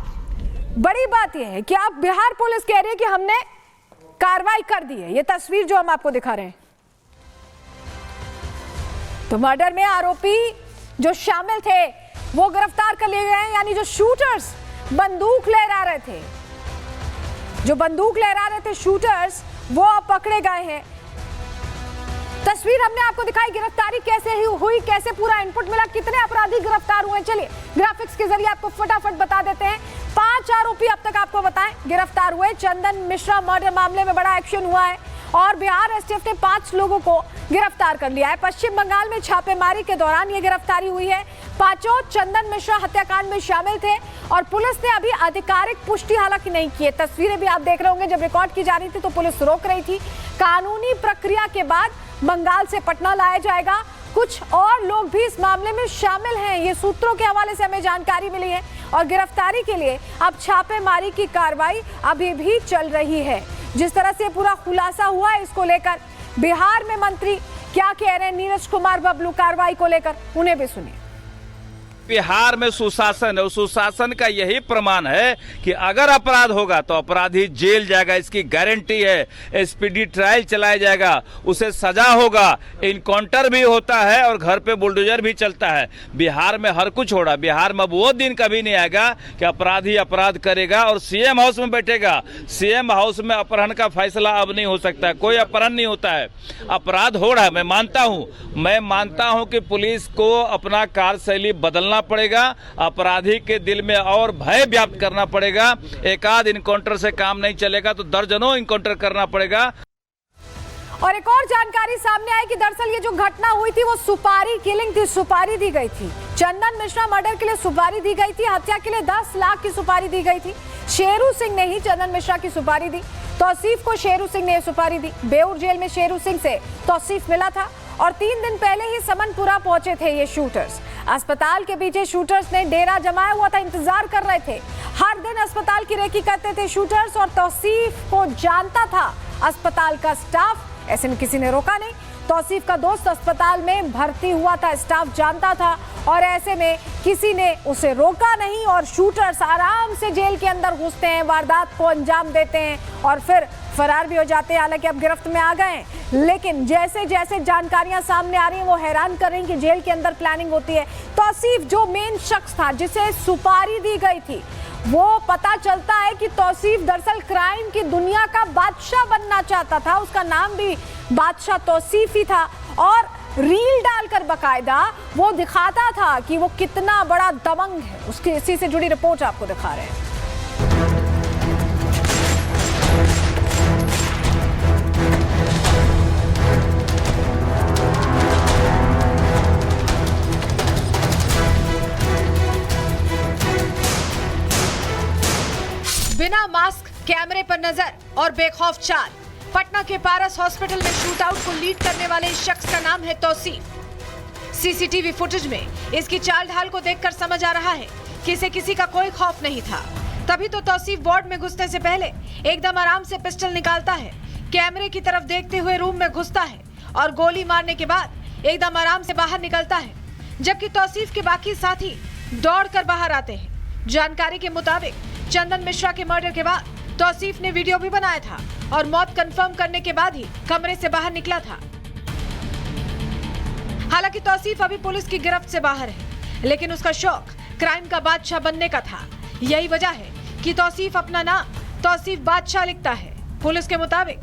बड़ी बात यह है कि आप बिहार पुलिस कह रही है कि हमने कार्रवाई कर दी है। ये तस्वीर जो हम आपको दिखा रहे हैं, तो मर्डर में आरोपी जो शामिल थे वो गिरफ्तार कर लिए गए हैं। यानी जो शूटर्स बंदूक लहरा रहे थे, जो बंदूक लहरा रहे थे शूटर्स, वो अब पकड़े गए हैं। तस्वीर हमने आपको दिखाई, गिरफ्तारी कैसे हुई, कैसे पूरा इनपुट मिला, कितने अपराधी गिरफ्तार हुए। चलिए ग्राफिक्स के जरिए आपको फटाफट बता देते हैं। 5 आरोपी अब तक आपको बताएं गिरफ्तार हुए। चंदन मिश्रा मर्डर मामले में बड़ा एक्शन हुआ है और बिहार एसटीएफ ने 5 लोगों को गिरफ्तार कर लिया है। पश्चिम बंगाल में छापेमारी के दौरान ये गिरफ्तारी हुई है। 5 चंदन मिश्रा हत्याकांड में शामिल थे और पुलिस ने अभी आधिकारिक पुष्टि हालांकि नहीं की है। तस्वीरें भी आप देख रहे होंगे, जब रिकॉर्ड की जा रही थी तो पुलिस रोक रही थी। कानूनी प्रक्रिया के बाद बंगाल से पटना लाया जाएगा। कुछ और लोग भी इस मामले में शामिल हैं, ये सूत्रों के हवाले से हमें जानकारी मिली है। और गिरफ्तारी के लिए अब छापेमारी की कार्रवाई अभी भी चल रही है। जिस तरह से पूरा खुलासा हुआ है इसको लेकर बिहार में मंत्री क्या कह रहे हैं नीरज कुमार बबलू कार्रवाई को लेकर, उन्हें भी सुनिए। बिहार में सुशासन है, उस सुशासन का यही प्रमाण है कि अगर अपराध होगा तो अपराधी जेल जाएगा, इसकी गारंटी है। स्पीडी ट्रायल चलाया जाएगा, उसे सजा होगा, इनकाउंटर भी होता है और घर पे बुलडोजर भी चलता है। बिहार में हर कुछ हो रहा है। बिहार में अब वो दिन कभी नहीं आएगा कि अपराधी अपराध करेगा और सीएम हाउस में बैठेगा। सीएम हाउस में अपहरण का फैसला अब नहीं हो सकता है, कोई अपहरण नहीं होता है। अपराध हो रहा है, मैं मानता हूं कि पुलिस को अपना कार्यशैली बदलना पड़ेगा, अपराधी के दिल में और भय व्याप्त करना पड़ेगा। एक आध इनकाउंटर से काम नहीं चलेगा तो दर्जनों इनकाउंटर करना पड़ेगा। और एक और जानकारी सामने आई कि दरअसल ये जो घटना हुई थी वो सुपारी किलिंग थी, सुपारी दी गई थी। चंदन मिश्रा मर्डर के लिए सुपारी दी गई थी, हत्या के लिए 10 लाख की सुपारी दी गई थी। शेरू सिंह ने ही चंदन मिश्रा की सुपारी दी, तौसीफ को शेरू सिंह ने सुपारी दी। बेऊर जेल में शेरू सिंह से तौसीफ मिला था और 3 दिन पहले ही समनपुरा पहुंचे थे ये शूटर्स। अस्पताल के पीछे शूटर्स ने डेरा जमाया हुआ था, इंतजार कर रहे थे। हर दिन अस्पताल की रेकी करते थे शूटर्स और तौसीफ को जानता था अस्पताल का स्टाफ, ऐसे में किसी ने रोका नहीं। तौसीफ का दोस्त अस्पताल में भर्ती हुआ था, स्टाफ जानता था और ऐसे में किसी ने उसे रोका नहीं और शूटर्स आराम से जेल के अंदर घुसते हैं, वारदात को अंजाम देते हैं और फिर फरार भी हो जाते हैं। हालांकि अब गिरफ्त में आ गए हैं, लेकिन जैसे जैसे जानकारियां सामने आ रही हैं वो हैरान कर रही हैं कि जेल के अंदर प्लानिंग होती है। तौसीफ जो मेन शख्स था जिसे सुपारी दी गई थी, वो पता चलता है कि तौसीफ दरअसल क्राइम की दुनिया का बादशाह बनना चाहता था। उसका नाम भी बादशाह तौसीफ ही था और रील डालकर बकायदा वो दिखाता था कि वो कितना बड़ा दबंग है। उसकी इसी से जुड़ी रिपोर्ट आपको दिखा रहे हैं। बिना मास्क, कैमरे पर नजर और बेखौफ चाल, पटना के पारस हॉस्पिटल में शूटआउट को लीड करने वाले इस शख्स का नाम है तौसीफ। सीसीटीवी फुटेज में इसकी चाल ढाल को देखकर समझ आ रहा है कि इसे किसी का कोई खौफ नहीं था। तभी तो तौसीफ वार्ड में घुसने से पहले एकदम आराम से पिस्टल निकालता है, कैमरे की तरफ देखते हुए रूम में घुसता है और गोली मारने के बाद एकदम आराम से बाहर निकलता है, जबकि तौसीफ के बाकी साथी दौड़कर बाहर आते हैं। जानकारी के मुताबिक चंदन मिश्रा के मर्डर के बाद तौसीफ ने वीडियो भी बनाया था और मौत कंफर्म करने के बाद ही कमरे से बाहर निकला था। हालांकि तौसीफ अभी पुलिस की गिरफ्त से बाहर है, लेकिन उसका शौक क्राइम का बादशाह बनने का था। यही वजह है कि तौसीफ अपना नाम तौसीफ बादशाह लिखता है। पुलिस के मुताबिक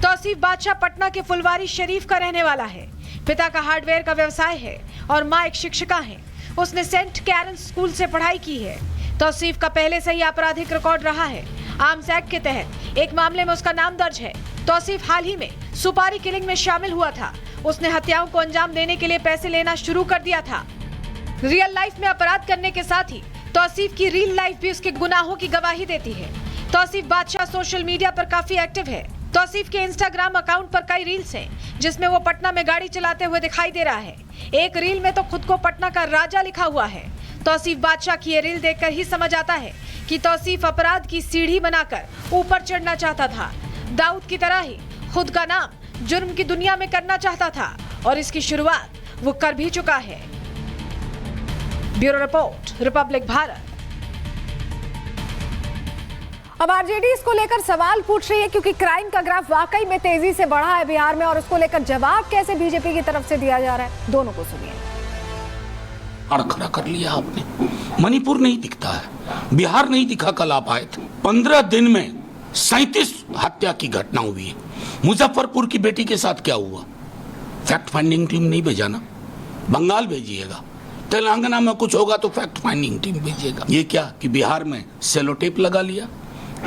तौसीफ बादशाह पटना के फुलवारी शरीफ का रहने वाला है। पिता का हार्डवेयर का व्यवसाय है और माँ एक शिक्षिका है। उसने सेंट कैरन स्कूल से पढ़ाई की है। तौसीफ का पहले से ही आपराधिक रिकॉर्ड रहा है। आर्म्स एक्ट के तहत एक मामले में उसका नाम दर्ज है। तौसीफ हाल ही में सुपारी किलिंग में शामिल हुआ था। उसने हत्याओं को अंजाम देने के लिए पैसे लेना शुरू कर दिया था। रियल लाइफ में अपराध करने के साथ ही तौसीफ की रियल लाइफ भी उसके गुनाहों की गवाही देती है। तौसीफ बादशाह सोशल मीडिया पर काफी एक्टिव है। तौसीफ के इंस्टाग्राम अकाउंट पर कई रील्स हैं, जिसमें वो पटना में गाड़ी चलाते हुए दिखाई दे रहा है। एक रील में तो खुद को पटना का राजा लिखा हुआ है। तौसीफ बादशाह की ये रील देखकर ही समझ आता है कि तौसीफ अपराध की सीढ़ी बनाकर ऊपर चढ़ना चाहता था। दाऊद की तरह ही खुद का नाम जुर्म की दुनिया में करना चाहता था और इसकी शुरुआत वो कर भी चुका है। Bureau report, Republic Bharat. अब आरजेडी इसको लेकर सवाल पूछ रही है क्योंकि क्राइम का ग्राफ वाकई में तेजी से बढ़ा है बिहार में, और उसको लेकर जवाब कैसे बीजेपी की तरफ से दिया जा रहा है, दोनों को सुनिए। खड़ा कर लिया आपने, मणिपुर नहीं दिखता है, बिहार नहीं दिखा, कल आप आए थे। 15 दिन में 37 हत्या की घटना हुई है। मुजफ्फरपुर की बेटी के साथ क्या हुआ? फैक्ट फाइंडिंग टीम नहीं भेजाना, बंगाल भेजिएगा। तेलंगाना में कुछ होगा तो फैक्ट फाइंडिंग टीम भेजिएगा। ये क्या कि बिहार में सेलो टेप लगा लिया,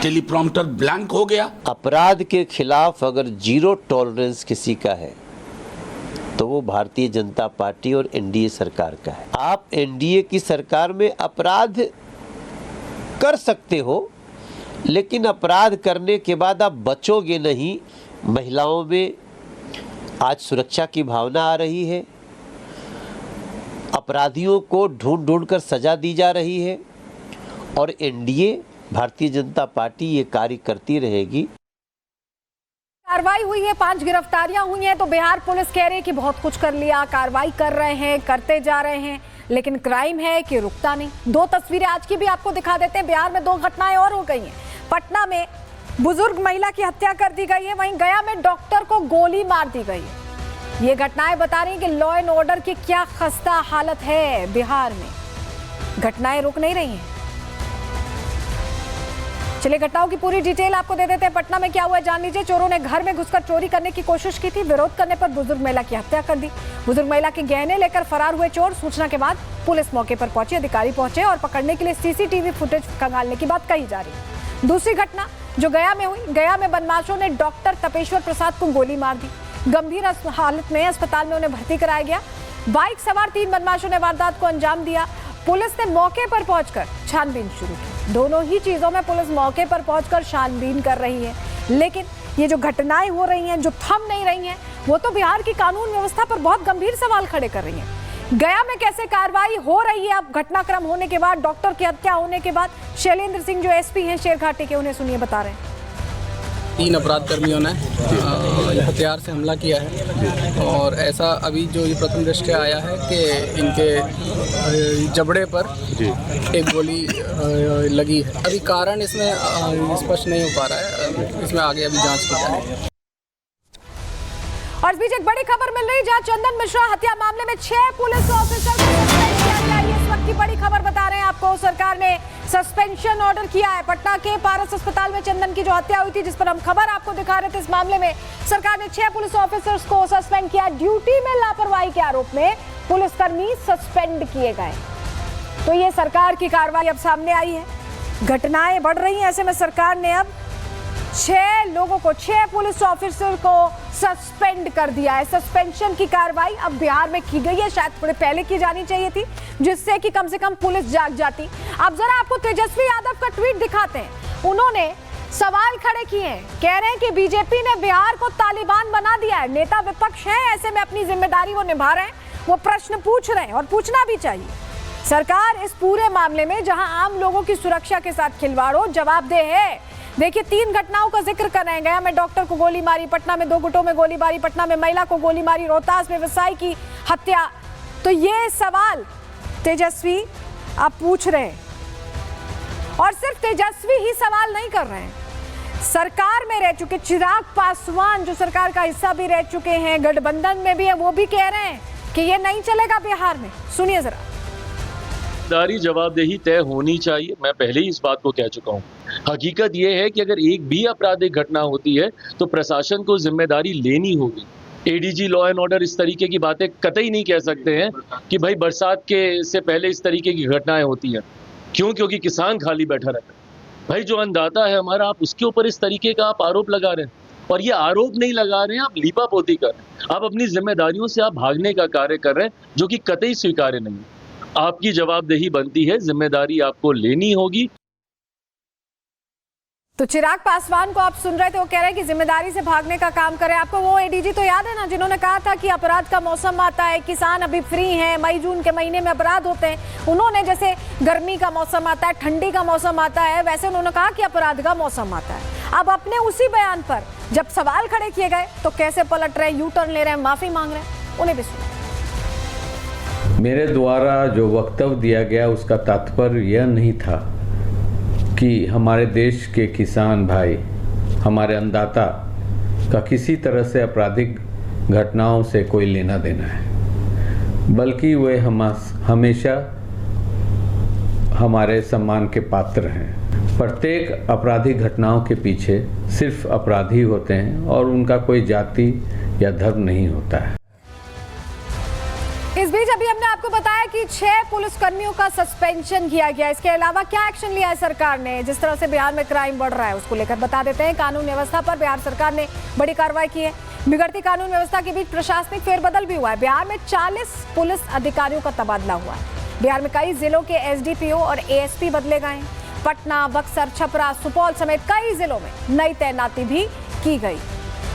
टेलीप्रॉम्प्टर ब्लैंक हो गया। अपराध के खिलाफ अगर जीरो टॉलरेंस किसी का है तो वो भारतीय जनता पार्टी और एनडीए सरकार का है। आप एनडीए की सरकार में अपराध कर सकते हो, लेकिन अपराध करने के बाद आप बचोगे नहीं। महिलाओं में आज सुरक्षा की भावना आ रही है, अपराधियों को ढूंढ ढूंढ कर सजा दी जा रही है, और एनडीए भारतीय जनता पार्टी ये कार्य करती रहेगी। कार्रवाई हुई है, 5 गिरफ्तारियां हुई हैं, तो बिहार पुलिस कह रही है कि बहुत कुछ कर लिया, कार्रवाई कर रहे हैं, करते जा रहे हैं, लेकिन क्राइम है कि रुकता नहीं। 2 तस्वीरें आज की भी आपको दिखा देते हैं। बिहार में 2 घटनाएं और हो गई हैं। पटना में बुजुर्ग महिला की हत्या कर दी गई है, वहीं गया में डॉक्टर को गोली मार दी गई है। ये घटनाएं बता रही हैं कि लॉ एंड ऑर्डर की क्या खस्ता हालत है बिहार में। घटनाएं रुक नहीं रही हैं। चलिए घटनाओं की पूरी डिटेल आपको दे देते हैं। पटना में क्या हुआ जान लीजिए। चोरों ने घर में घुसकर चोरी करने की कोशिश की थी। विरोध करने पर बुजुर्ग महिला की हत्या कर दी। बुजुर्ग महिला के गहने लेकर फरार हुए चोर। सूचना के बाद पुलिस मौके पर पहुंची, अधिकारी पहुंचे और पकड़ने के लिए सीसीटीवी फुटेज खंगालने की बात कही जा रही है। दूसरी घटना जो गया में हुई, गया में बदमाशों ने डॉक्टर तपेश्वर प्रसाद को गोली मार दी। गंभीर हालत में अस्पताल में उन्हें भर्ती कराया गया। बाइक सवार 3 बदमाशों ने वारदात को अंजाम दिया। पुलिस ने मौके पर पहुंचकर छानबीन शुरू की। दोनों ही चीजों में पुलिस मौके पर पहुंचकर छानबीन कर रही है, लेकिन ये जो घटनाएं हो रही हैं, जो थम नहीं रही हैं, वो तो बिहार की कानून व्यवस्था पर बहुत गंभीर सवाल खड़े कर रही हैं। गया में कैसे कार्रवाई हो रही है अब घटनाक्रम होने के बाद, डॉक्टर की हत्या होने के बाद? शैलेंद्र सिंह जो एसपी हैं शेरघाटी के, उन्हें सुनिए, बता रहे हैं। 3 अपराध कर्मियों ने हथियार से हमला किया है, और ऐसा अभी जो ये प्रथम दृष्टया आया है कि इनके जबड़े पर एक गोली लगी है। अभी कारण इसमें स्पष्ट नहीं हो पा रहा है, इसमें आगे अभी जांच की जा रही है। और इस बीच एक बड़ी खबर मिल रही है जहां चंदन मिश्रा हत्या मामले में 6 पुलिस ऑफिसर को सस्पेंड किया गया है। इस वक्त की बड़ी खबर बता रहे हैं आपको, सरकार ने सस्पेंशन ऑर्डर किया है। पटना के पारस अस्पताल में चंदन की जो हत्या हुई थी, जिस पर हम खबर आपको दिखा रहे थे, इस मामले में सरकार ने 6 पुलिस ऑफिसर्स को सस्पेंड किया। ड्यूटी में लापरवाही के आरोप में पुलिसकर्मी सस्पेंड किए गए। तो ये सरकार की कार्रवाई अब सामने आई है। घटनाएं बढ़ रही हैं, ऐसे में सरकार ने अब 6 लोगों को, 6 पुलिस ऑफिसर को सस्पेंड कर दिया है। सस्पेंशन की कार्रवाई अब बिहार में की गई है, शायद थोड़े पहले की जानी चाहिए थी, जिससे कि कम से कम पुलिस जाग जाती। अब जरा आपको तेजस्वी यादव का ट्वीट दिखाते हैं। उन्होंने सवाल खड़े किए हैं, कह रहे हैं कि बीजेपी ने बिहार को तालिबान बना दिया है। नेता विपक्ष है, ऐसे में अपनी जिम्मेदारी वो निभा रहे हैं, वो प्रश्न पूछ रहे हैं और पूछना भी चाहिए। सरकार इस पूरे मामले में, जहां आम लोगों की सुरक्षा के साथ खिलवाड़ हो, जवाबदेह है। देखिए 3 घटनाओं का जिक्र कर रहे हैं। गया में डॉक्टर को गोली मारी, पटना में 2 गुटों में गोलीबारी, पटना में महिला को गोली मारी, रोहतास में व्यवसायी की हत्या। तो ये सवाल तेजस्वी आप पूछ रहे हैं, और सिर्फ तेजस्वी ही सवाल नहीं कर रहे हैं। सरकार में रह चुके चिराग पासवान, जो सरकार का हिस्सा भी रह चुके हैं, गठबंधन में भी है, वो भी कह रहे हैं कि ये नहीं चलेगा बिहार में। सुनिए जरा। जवाबदेही तय होनी चाहिए, मैं पहले ही इस बात को कह चुका हूँ। हकीकत यह है कि अगर एक भी आपराधिक घटना होती है तो प्रशासन को जिम्मेदारी लेनी होगी। एडीजी लॉ एंड ऑर्डर इस तरीके की बातें कतई नहीं कह सकते हैं कि भाई बरसात के से पहले इस तरीके की घटनाएं होती हैं। क्यों? क्योंकि किसान खाली बैठा रहता है। भाई जो अन्नदाता है हमारा, आप उसके ऊपर इस तरीके का आप आरोप लगा रहे हैं, और ये आरोप नहीं लगा रहे हैं, आप लीपापोती कर रहे हैं। आप अपनी जिम्मेदारियों से आप भागने का कार्य कर रहे हैं, जो कि कतई स्वीकार्य नहीं है। आपकी जवाबदेही बनती है, जिम्मेदारी आपको लेनी होगी। तो चिराग पासवान को आप सुन रहे थे, वो कह रहे हैं कि जिम्मेदारी से भागने का काम करें। आपको वो एडीजी तो याद है ना, जिन्होंने कहा था कि अपराध का मौसम आता है, किसान अभी फ्री हैं, मई जून के महीने में अपराध होते हैं। उन्होंने जैसे गर्मी का मौसम आता है, ठंडी का मौसम आता है, वैसे उन्होंने कहा कि अपराध का मौसम आता है। अब अपने उसी बयान पर जब सवाल खड़े किए गए तो कैसे पलट रहे, यू टर्न ले रहे हैं, माफी मांग रहे हैं, उन्हें भी सुना। मेरे द्वारा जो वक्तव्य दिया गया उसका तात्पर्य यह नहीं था कि हमारे देश के किसान भाई, हमारे अन्नदाता का किसी तरह से आपराधिक घटनाओं से कोई लेना देना है, बल्कि वे हमेशा हमारे सम्मान के पात्र हैं। प्रत्येक आपराधिक घटनाओं के पीछे सिर्फ अपराधी होते हैं और उनका कोई जाति या धर्म नहीं होता है। इस बीच अभी हमने आपको बताया कि 6 पुलिसकर्मियों का सस्पेंशन किया गया। इसके अलावा क्या एक्शन लिया है सरकार ने? जिस तरह से बिहार में क्राइम बढ़ रहा है उसको लेकर बता देते हैं। कानून व्यवस्था पर बिहार सरकार ने बड़ी कार्रवाई की है। बिगड़ती कानून व्यवस्था के बीच प्रशासनिक फेरबदल भी हुआ है। बिहार में 40 पुलिस अधिकारियों का तबादला हुआ है। बिहार में कई जिलों के एसडीपीओ और एएसपी बदले गए हैं। पटना, बक्सर, छपरा, सुपौल समेत कई जिलों में नई तैनाती भी की गई।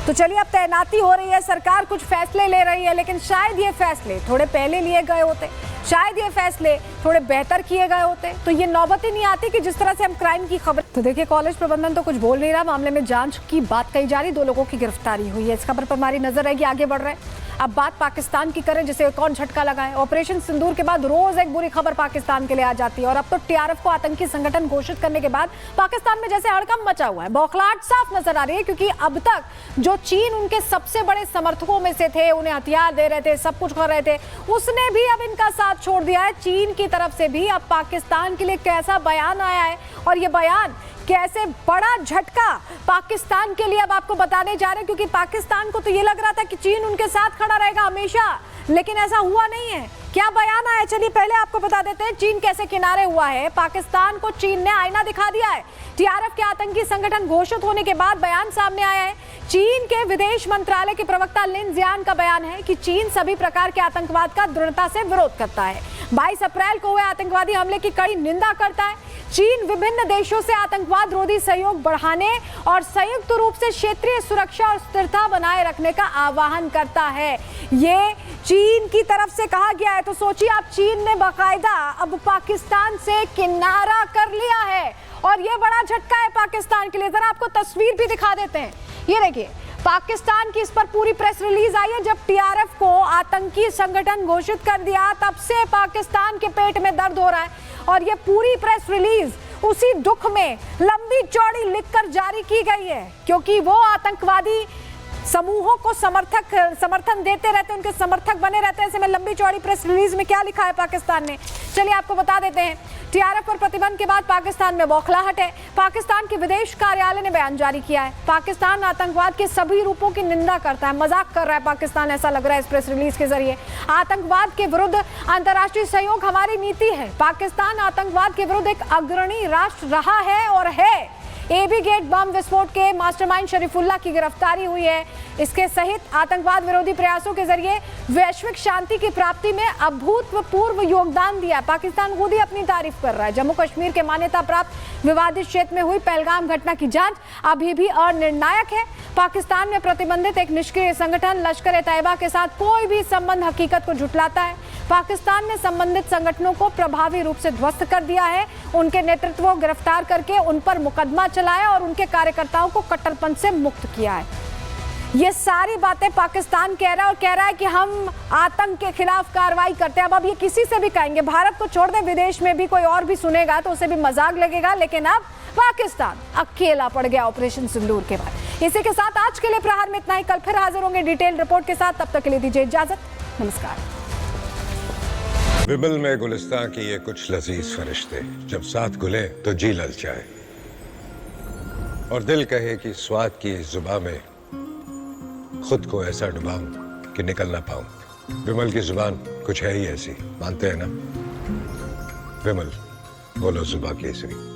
तो चलिए, अब तैनाती हो रही है, सरकार कुछ फैसले ले रही है, लेकिन शायद ये फैसले थोड़े पहले लिए गए होते, शायद ये फैसले थोड़े बेहतर किए गए होते तो ये नौबत ही नहीं आती कि जिस तरह से हम क्राइम की खबर। तो देखिए, कॉलेज प्रबंधन तो कुछ बोल नहीं रहा, मामले में जांच की बात कही जा रही, 2 लोगों की गिरफ्तारी हुई है। इस खबर पर हमारी नजर रहेगी, आगे बढ़ रहे हैं। अब बात पाकिस्तान की करें, जिसे कौन झटका लगा है। ऑपरेशन सिंदूर के बाद रोज एक बुरी खबर पाकिस्तान के लिए आ जाती है और अब तो टीआरएफ को आतंकी संगठन घोषित करने के बाद पाकिस्तान में जैसे हड़कंप मचा हुआ है। बौखलाहट साफ नजर आ रही है, क्योंकि अब तक जो चीन उनके सबसे बड़े समर्थकों में से थे, उन्हें हथियार दे रहे थे, सब कुछ कर रहे थे, उसने भी अब इनका साथ छोड़ दिया है। चीन की तरफ से भी अब पाकिस्तान के लिए कैसा बयान आया है और ये बयान कैसे बड़ा झटका पाकिस्तान के लिए अब आपको बताने जा रहे हैं, क्योंकि पाकिस्तान को तो ये लग रहा था कि चीन उनके साथ खड़ा रहेगा हमेशा, लेकिन ऐसा हुआ नहीं है। क्या बयान आया, चलिए पहले आपको बता देते हैं चीन कैसे किनारे हुआ है। पाकिस्तान को चीन ने आईना दिखा दिया है। टीआरएफ के आतंकी संगठन घोषित होने के बाद बयान सामने आया है। चीन के विदेश मंत्रालय के प्रवक्ता लिन जियान का बयान है कि चीन सभी प्रकार के आतंकवाद का दृढ़ता से विरोध करता है। 22 अप्रैल को हुए आतंकवादी हमले की कड़ी निंदा करता है। चीन विभिन्न देशों से आतंकवाद रोधी सहयोग बढ़ाने और संयुक्त रूप से क्षेत्रीय सुरक्षा और स्थिरता बनाए रखने का आह्वान करता है। ये चीन की तरफ से कहा गया है। तो सोचिए आप, चीन ने बाकायदा अब पाकिस्तान से किनारा कर लिया है और ये बड़ा झटका है पाकिस्तान के लिए। जरा आपको तस्वीर भी दिखा देते हैं। ये देखिए, पाकिस्तान की इस पर पूरी प्रेस रिलीज आई है। जब टीआरएफ को आतंकी संगठन घोषित कर दिया, तब से पाकिस्तान के पेट में दर्द हो रहा है और ये पूरी प्रेस रिलीज उसी दुख में लंबी चौड़ी लिखकर जारी की गई है, क्योंकि वो आतंकवादी समूहों को समर्थन देते रहते, उनके समर्थक बने रहते हैं। ऐसे में लंबी चौड़ी प्रेस रिलीज में क्या लिखा है पाकिस्तान ने, चलिए आपको बता देते हैं। टीआरएफ पर प्रतिबंध के बाद पाकिस्तान में बौखलाहट है। पाकिस्तान के विदेश कार्यालय ने बयान जारी किया है। पाकिस्तान आतंकवाद के सभी रूपों की निंदा करता है, मजाक कर रहा है पाकिस्तान, ऐसा लग रहा है इस प्रेस रिलीज के जरिए। आतंकवाद के विरुद्ध अंतर्राष्ट्रीय सहयोग हमारी नीति है। पाकिस्तान आतंकवाद के विरुद्ध एक अग्रणी राष्ट्र रहा है और है। एबी गेट बम विस्फोट के मास्टरमाइंड शरीफुल्लाह की गिरफ्तारी हुई है। इसके सहित आतंकवाद विरोधी प्रयासों के जरिए वैश्विक शांति की प्राप्ति में अभूतपूर्व योगदान दिया। पाकिस्तान खुद ही अपनी तारीफ कर रहा है। जम्मू कश्मीर के मान्यता प्राप्त विवादित क्षेत्र में हुई पहलगाम घटना की जांच अभी भी अनिर्णायक है। पाकिस्तान में प्रतिबंधित एक निष्क्रिय संगठन लश्कर-ए-तैयबा के साथ कोई भी संबंध हकीकत को झुठलाता है। पाकिस्तान ने संबंधित संगठनों को प्रभावी रूप से ध्वस्त कर दिया है, उनके नेतृत्व को गिरफ्तार करके उन पर मुकदमा चलाया और उनके कार्यकर्ताओं को कट्टरपंथ से मुक्त किया है। ये सारी बातें पाकिस्तान कह रहा है और कह रहा है कि हम आतंक के खिलाफ कार्रवाई करते हैं। अब ये किसी से भी कहेंगे, भारत को छोड़ दे, विदेश में भी कोई और भी सुनेगा तो उसे भी मजाक लगेगा, लेकिन अब पाकिस्तान अकेला पड़ गया ऑपरेशन सिंदूर के बाद। इसी के साथ आज के लिए प्रहार में इतना ही। कल फिर हाजिर होंगे डिटेल रिपोर्ट के साथ, तब तक के लिए दीजिए इजाजत, नमस्कार। विमल में गुलिस्तां की ये कुछ लजीज फरिश्ते जब साथ घुले तो जी ललचाए और दिल कहे कि स्वाद की इस जुबान में खुद को ऐसा डुबाऊं कि निकल ना पाऊं। विमल की जुबान कुछ है ही ऐसी, मानते हैं ना? विमल, बोलो जुबां केसरी।